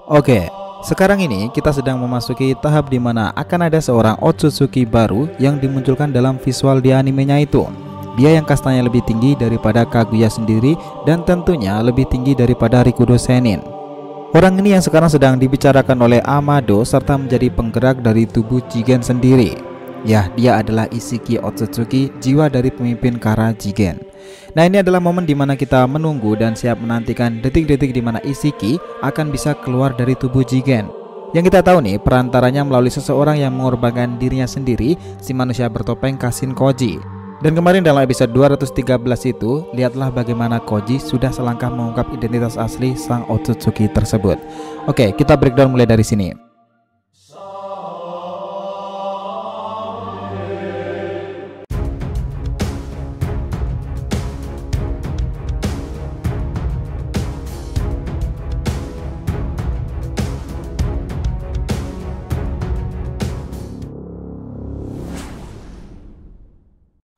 Oke, sekarang ini kita sedang memasuki tahap di mana akan ada seorang Otsutsuki baru yang dimunculkan dalam visual di animenya itu. Dia yang kastanya lebih tinggi daripada Kaguya sendiri dan tentunya lebih tinggi daripada Rikudo Sennin. Orang ini yang sekarang sedang dibicarakan oleh Amado serta menjadi penggerak dari tubuh Jigen sendiri. Ya, dia adalah Isshiki Otsutsuki, jiwa dari pemimpin Kara Jigen. Nah, ini adalah momen dimana kita menunggu dan siap menantikan detik-detik dimana Isshiki akan bisa keluar dari tubuh Jigen. Yang kita tahu nih, perantaranya melalui seseorang yang mengorbankan dirinya sendiri, si manusia bertopeng Kashin Koji. Dan kemarin dalam episode 213 itu, lihatlah bagaimana Koji sudah selangkah mengungkap identitas asli sang Otsutsuki tersebut. Oke, kita breakdown mulai dari sini.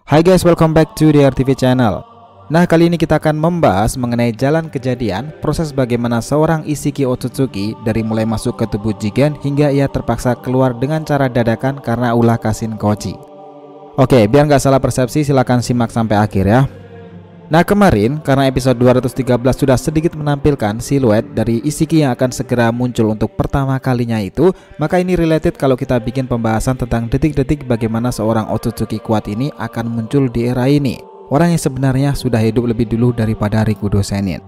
Hai guys, welcome back to the RTV channel. Nah, kali ini kita akan membahas mengenai jalan kejadian, proses bagaimana seorang Isshiki Otsutsuki dari mulai masuk ke tubuh Jigen hingga ia terpaksa keluar dengan cara dadakan karena ulah Kashin Koji. Oke, biar nggak salah persepsi silahkan simak sampai akhir ya. Nah, kemarin karena episode 213 sudah sedikit menampilkan siluet dari Isshiki yang akan segera muncul untuk pertama kalinya itu, maka ini related kalau kita bikin pembahasan tentang detik-detik bagaimana seorang Otsutsuki kuat ini akan muncul di era ini. Orang yang sebenarnya sudah hidup lebih dulu daripada Rikudo Sennin.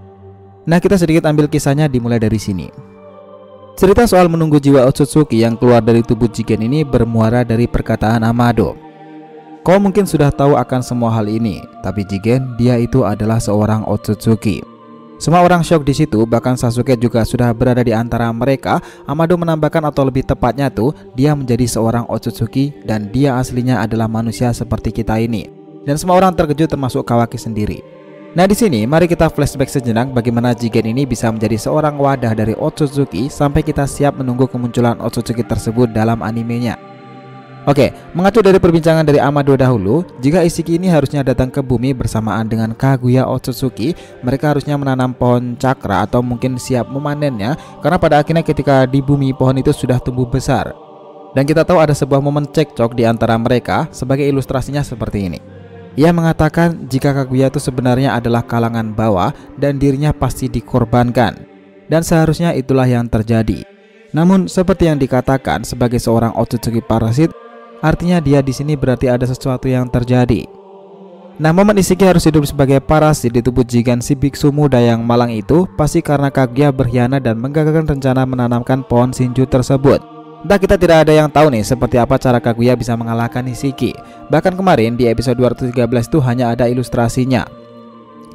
Nah, kita sedikit ambil kisahnya dimulai dari sini. Cerita soal menunggu jiwa Otsutsuki yang keluar dari tubuh Jigen ini bermuara dari perkataan Amado. Kau mungkin sudah tahu akan semua hal ini, tapi Jigen, dia itu adalah seorang Otsutsuki. Semua orang shock di situ, bahkan Sasuke juga sudah berada di antara mereka. Amado menambahkan atau lebih tepatnya tuh, dia menjadi seorang Otsutsuki dan dia aslinya adalah manusia seperti kita ini. Dan semua orang terkejut termasuk Kawaki sendiri. Nah, di sini mari kita flashback sejenak bagaimana Jigen ini bisa menjadi seorang wadah dari Otsutsuki sampai kita siap menunggu kemunculan Otsutsuki tersebut dalam animenya. Oke, mengacu dari perbincangan dari Amado dahulu, jika Isshiki ini harusnya datang ke bumi bersamaan dengan Kaguya Otsutsuki, mereka harusnya menanam pohon cakra atau mungkin siap memanennya, karena pada akhirnya ketika di bumi pohon itu sudah tumbuh besar. Dan kita tahu ada sebuah momen cekcok di antara mereka, sebagai ilustrasinya seperti ini. Ia mengatakan jika Kaguya itu sebenarnya adalah kalangan bawah dan dirinya pasti dikorbankan. Dan seharusnya itulah yang terjadi. Namun seperti yang dikatakan sebagai seorang Otsutsuki parasit, artinya dia di sini berarti ada sesuatu yang terjadi. Nah, momen Isshiki harus hidup sebagai parasit di tubuh Jigen si biksu muda yang malang itu pasti karena Kaguya berkhianat dan menggagalkan rencana menanamkan pohon Shinju tersebut. Entah kita tidak ada yang tahu nih seperti apa cara Kaguya bisa mengalahkan Isshiki. Bahkan kemarin di episode 213 itu hanya ada ilustrasinya.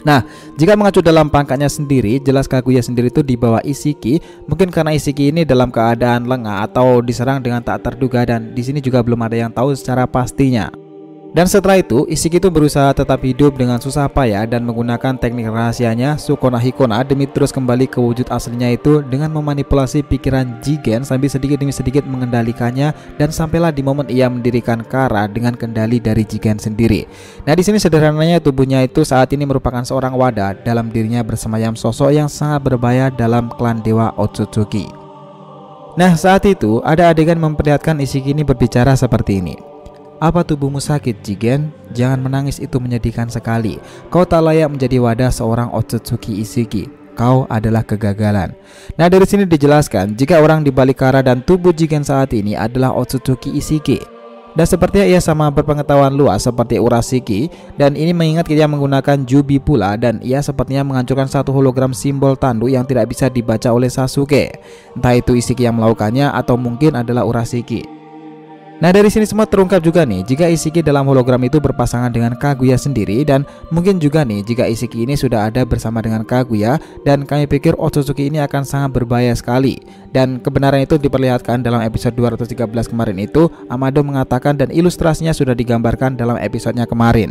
Nah, jika mengacu dalam pangkatnya sendiri, jelas Kaguya sendiri itu di bawah Isshiki. Mungkin karena Isshiki ini dalam keadaan lengah atau diserang dengan tak terduga, dan di sini juga belum ada yang tahu secara pastinya. Dan setelah itu, Isshiki itu berusaha tetap hidup dengan susah payah dan menggunakan teknik rahasianya Sukona Hikona demi terus kembali ke wujud aslinya itu dengan memanipulasi pikiran Jigen sambil sedikit demi sedikit mengendalikannya, dan sampailah di momen ia mendirikan Kara dengan kendali dari Jigen sendiri. Nah, di sini sederhananya tubuhnya itu saat ini merupakan seorang wadah dalam dirinya bersemayam sosok yang sangat berbahaya dalam klan dewa Otsutsuki. Nah, saat itu ada adegan memperlihatkan Isshiki ini berbicara seperti ini. Apa tubuhmu sakit, Jigen? Jangan menangis, itu menyedihkan sekali. Kau tak layak menjadi wadah seorang Otsutsuki Isshiki. Kau adalah kegagalan. Nah, dari sini dijelaskan jika orang di balik Kara dan tubuh Jigen saat ini adalah Otsutsuki Isshiki. Dan sepertinya ia sama berpengetahuan luas seperti Urashiki, dan ini mengingat ia menggunakan Jubi pula, dan ia sepertinya menghancurkan satu hologram simbol tanduk yang tidak bisa dibaca oleh Sasuke. Entah itu Isshiki yang melakukannya atau mungkin adalah Urashiki. Nah, dari sini semua terungkap juga nih jika Isshiki dalam hologram itu berpasangan dengan Kaguya sendiri, dan mungkin juga nih jika Isshiki ini sudah ada bersama dengan Kaguya, dan kami pikir Otsutsuki ini akan sangat berbahaya sekali. Dan kebenaran itu diperlihatkan dalam episode 213 kemarin itu, Amado mengatakan, dan ilustrasinya sudah digambarkan dalam episodenya kemarin.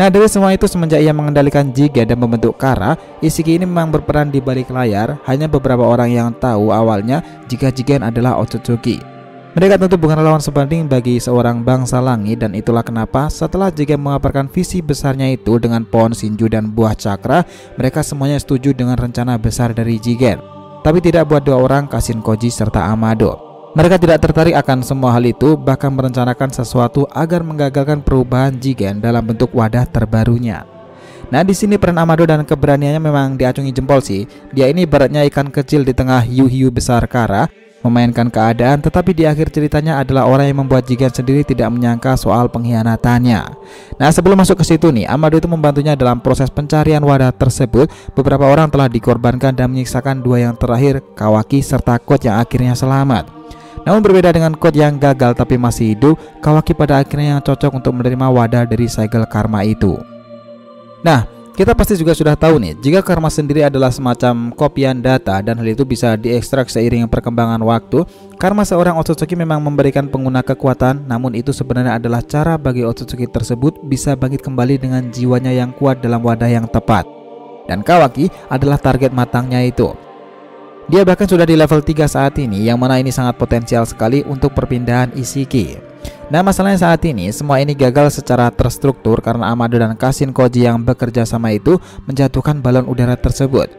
Nah, dari semua itu semenjak ia mengendalikan Jigen dan membentuk Kara, Isshiki ini memang berperan di balik layar. Hanya beberapa orang yang tahu awalnya jika Jigen adalah Otsutsuki. Mereka tentu bukan lawan sebanding bagi seorang bangsa langit, dan itulah kenapa setelah Jigen mengabarkan visi besarnya itu dengan pohon Shinju dan buah cakra, mereka semuanya setuju dengan rencana besar dari Jigen. tapi tidak buat dua orang Kashin Koji serta Amado. Mereka tidak tertarik akan semua hal itu, bahkan merencanakan sesuatu agar menggagalkan perubahan Jigen dalam bentuk wadah terbarunya. Nah, di sini peran Amado dan keberaniannya memang diacungi jempol sih. Dia ini ibaratnya ikan kecil di tengah hiu-hiu besar kara, memainkan keadaan, tetapi di akhir ceritanya adalah orang yang membuat Jigen sendiri tidak menyangka soal pengkhianatannya. Nah, sebelum masuk ke situ nih, Amado itu membantunya dalam proses pencarian wadah tersebut. Beberapa orang telah dikorbankan dan menyisakan dua yang terakhir, Kawaki serta Code yang akhirnya selamat. Namun berbeda dengan Code yang gagal tapi masih hidup, Kawaki pada akhirnya yang cocok untuk menerima wadah dari segel karma itu. Nah, kita pasti juga sudah tahu nih, jika karma sendiri adalah semacam kopian data dan hal itu bisa diekstrak seiring perkembangan waktu. Karma seorang Otsutsuki memang memberikan pengguna kekuatan, namun itu sebenarnya adalah cara bagi Otsutsuki tersebut bisa bangkit kembali dengan jiwanya yang kuat dalam wadah yang tepat. Dan Kawaki adalah target matangnya itu. Dia bahkan sudah di level 3 saat ini, yang mana ini sangat potensial sekali untuk perpindahan Isshiki. Nah, masalahnya saat ini semua ini gagal secara terstruktur karena Amado dan Kashin Koji yang bekerja sama itu menjatuhkan balon udara tersebut,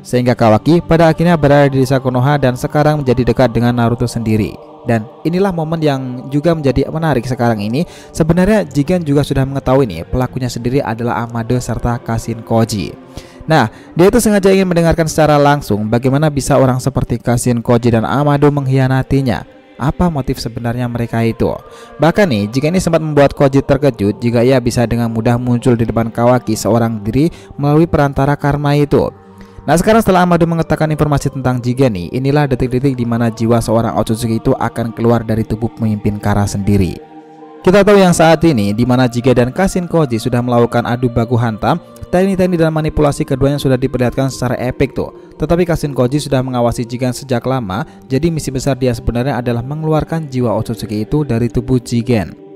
sehingga Kawaki pada akhirnya berada di desa Konoha dan sekarang menjadi dekat dengan Naruto sendiri. Dan inilah momen yang juga menjadi menarik sekarang ini. Sebenarnya Jigen juga sudah mengetahui nih, pelakunya sendiri adalah Amado serta Kashin Koji. Nah, dia itu sengaja ingin mendengarkan secara langsung bagaimana bisa orang seperti Kashin Koji dan Amado mengkhianatinya. Apa motif sebenarnya mereka itu? Bahkan nih, jika ini sempat membuat Koji terkejut jika ia bisa dengan mudah muncul di depan Kawaki seorang diri melalui perantara karma itu. Nah, sekarang setelah Amado mengetahui informasi tentang Jigen nih, inilah detik-detik di mana jiwa seorang Otsutsuki itu akan keluar dari tubuh pemimpin Kara sendiri. Kita tahu yang saat ini di mana Jigen dan Kashin Koji sudah melakukan adu baku hantam, teknik-teknik dan manipulasi keduanya sudah diperlihatkan secara epik tuh. Tetapi Kashin Koji sudah mengawasi Jigen sejak lama, jadi misi besar dia sebenarnya adalah mengeluarkan jiwa Otsutsuki itu dari tubuh Jigen.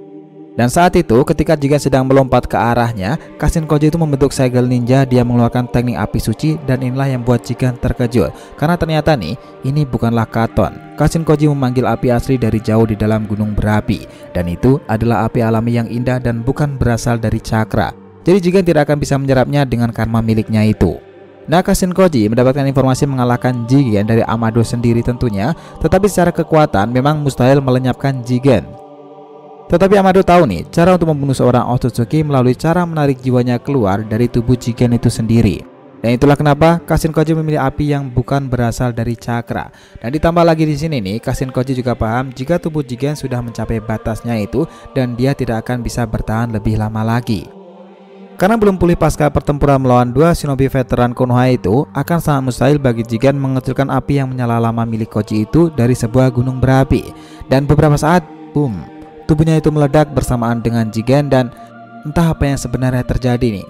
Dan saat itu ketika Jigen sedang melompat ke arahnya, Kashin Koji itu membentuk segel ninja. Dia mengeluarkan teknik api suci dan inilah yang buat Jigen terkejut, karena ternyata nih ini bukanlah Katon. Kashin Koji memanggil api asli dari jauh di dalam gunung berapi, dan itu adalah api alami yang indah dan bukan berasal dari cakra. Jadi Jigen tidak akan bisa menyerapnya dengan karma miliknya itu. Nah, Kashin Koji mendapatkan informasi mengalahkan Jigen dari Amado sendiri tentunya, tetapi secara kekuatan memang mustahil melenyapkan Jigen. Tetapi Amado tahu nih cara untuk membunuh seorang Otsutsuki melalui cara menarik jiwanya keluar dari tubuh Jigen itu sendiri. Dan itulah kenapa Kashin Koji memilih api yang bukan berasal dari cakra. Dan ditambah lagi di sini nih, Kashin Koji juga paham jika tubuh Jigen sudah mencapai batasnya itu dan dia tidak akan bisa bertahan lebih lama lagi. Karena belum pulih pasca pertempuran melawan dua shinobi veteran Konoha itu, akan sangat mustahil bagi Jigen mengecilkan api yang menyala lama milik Koji itu dari sebuah gunung berapi. Dan beberapa saat, boom, tubuhnya itu meledak bersamaan dengan Jigen dan entah apa yang sebenarnya terjadi nih.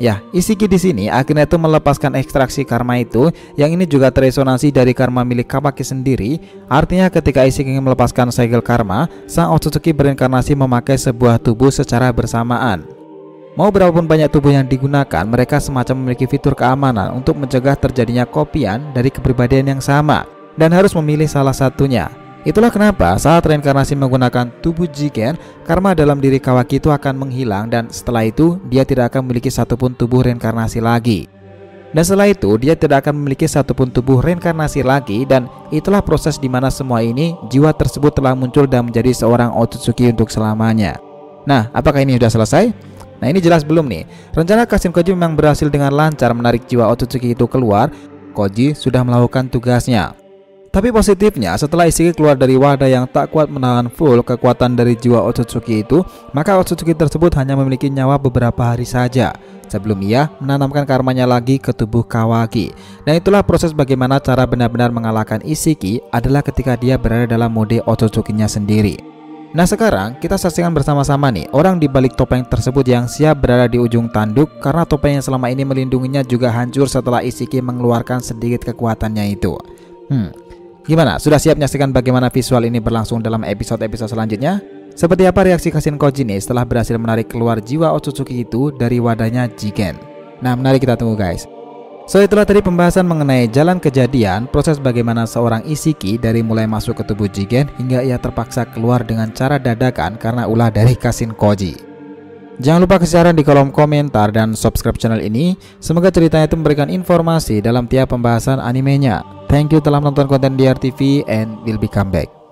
Ya, Isshiki di sini akhirnya itu melepaskan ekstraksi karma itu, yang ini juga teresonansi dari karma milik Kawaki sendiri. Artinya ketika Isshiki ingin melepaskan segel karma, sang Otsutsuki berinkarnasi memakai sebuah tubuh secara bersamaan. Mau berapapun banyak tubuh yang digunakan, mereka semacam memiliki fitur keamanan untuk mencegah terjadinya kopian dari kepribadian yang sama, dan harus memilih salah satunya. Itulah kenapa saat reinkarnasi menggunakan tubuh Jigen, karma dalam diri Kawaki itu akan menghilang, dan setelah itu dia tidak akan memiliki satupun tubuh reinkarnasi lagi. Dan setelah itu dia tidak akan memiliki satupun tubuh reinkarnasi lagi, dan itulah proses di mana semua ini jiwa tersebut telah muncul dan menjadi seorang Otsutsuki untuk selamanya. Nah, apakah ini sudah selesai? Nah, ini jelas belum nih. Rencana Kashin Koji memang berhasil dengan lancar menarik jiwa Otsutsuki itu keluar. Koji sudah melakukan tugasnya. Tapi positifnya, setelah Isshiki keluar dari wadah yang tak kuat menahan full kekuatan dari jiwa Otsutsuki itu, maka Otsutsuki tersebut hanya memiliki nyawa beberapa hari saja sebelum ia menanamkan karmanya lagi ke tubuh Kawaki. Dan itulah proses bagaimana cara benar-benar mengalahkan Isshiki adalah ketika dia berada dalam mode Otsutsukinya sendiri. Nah, sekarang kita saksikan bersama-sama nih orang di balik topeng tersebut yang siap berada di ujung tanduk, karena topeng yang selama ini melindunginya juga hancur setelah Isshiki mengeluarkan sedikit kekuatannya itu. Gimana? Sudah siap menyaksikan bagaimana visual ini berlangsung dalam episode-episode selanjutnya? Seperti apa reaksi Kashin Koji nih setelah berhasil menarik keluar jiwa Otsutsuki itu dari wadahnya Jigen? Nah, menarik, kita tunggu guys. So, itulah tadi pembahasan mengenai jalan kejadian, proses bagaimana seorang Isshiki dari mulai masuk ke tubuh Jigen hingga ia terpaksa keluar dengan cara dadakan karena ulah dari Kashin Koji. Jangan lupa kasih saran di kolom komentar dan subscribe channel ini. Semoga ceritanya itu memberikan informasi dalam tiap pembahasan animenya. Thank you telah menonton konten DR TV and will be come back.